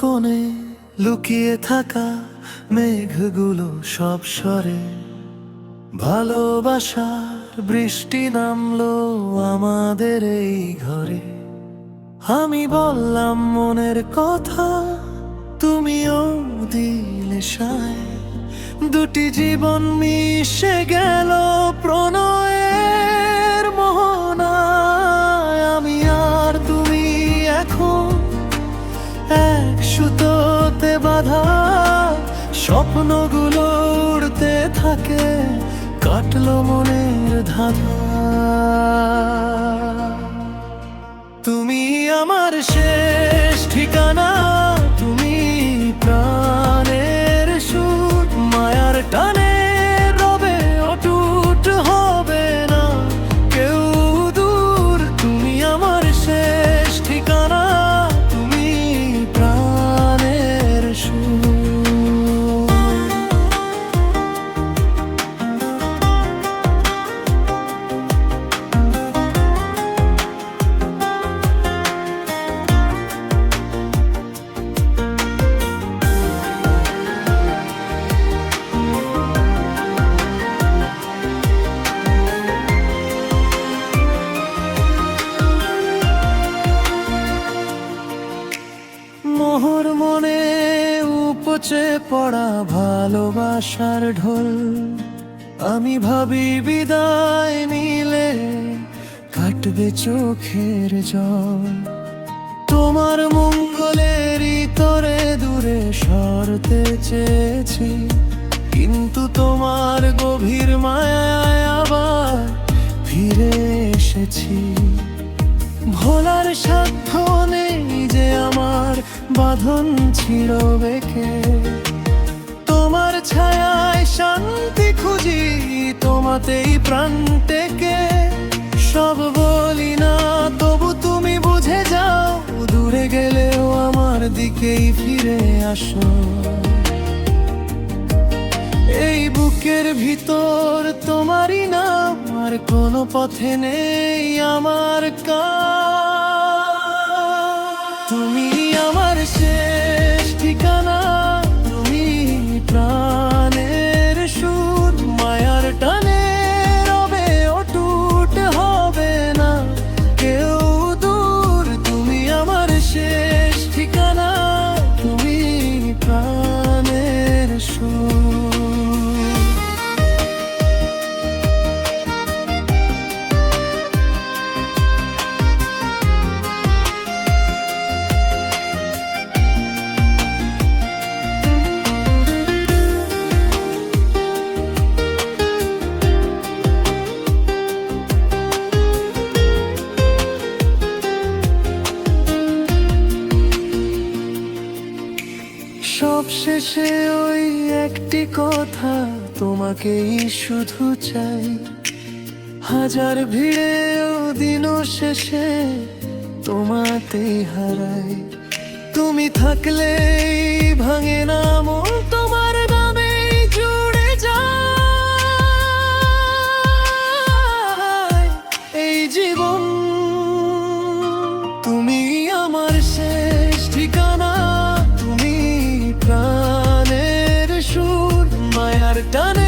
কোণে লুকিয়ে থাকা মেঘগুলো সব সরে, ভালোবাসার বৃষ্টি নামলো আমাদের এই ঘরে। আমি বললাম মনের কথা, তুমিও দিলে সায়, দুটি জীবন মিশে গেল প্রণয়ের মোহনায়। আমি আর তুমি এখন এক সুতোতে বাঁধা, স্বপ্নগুলো উড়তে থাকে, কাটলো মনের ধাঁধা। তুমি আমার শেষ ঠিকানা, তুমি প্রাণের সুর, মায়ার টানে রবে অটুট হবে না কেউ দূর। তুমি আমার শেষ ঠিকানা, তুমি প্রাণের সুর। মোহর মনে উপচে পড়া ভালোবাসার ঢোল, আমি ভাবি বিদায় নিলে কাটবে চোখের জল। তোমার মঙ্গলেরই তরে দূরে সরতে চেয়েছি, কিন্তু তোমার গভীর মায়ায় আবার ফিরে এসেছি। ভোলার সাধ্য নেই যে আমার বাঁধন ছিল বেঁকে, তোমার ছায়ায় শান্তি খুঁজি, তোমাতেই প্রাণ টেকে। সব বলি না তবু তুমি বুঝে যাও, দূরে গেলেও আমার দিকেই ফিরে আসো। এই বুকের ভিতর তোমারই নাম, আর কোনো পথে নেই আমার তুমি আমার শেষ ঠিকানা, তুমি প্রাণের সুর, মায়ার টানে রবে অটুট হবে না কেউ দূর। তুমি আমার শেষ ঠিকানা, তুমি প্রাণের সুর। সব শেষে ওই একটি কথা, তোমাকেই শুধু চাই। হাজার ভিড়েও দিনও শেষে তোমাতেই হারাই। তুমি থাকলেই ভাঙে না মন, তোমার নামে জুড়ে যায় এই জীবন। তুমি আমার শেষ ঠিকানা, প্রাণের সুর, মায়ার টানে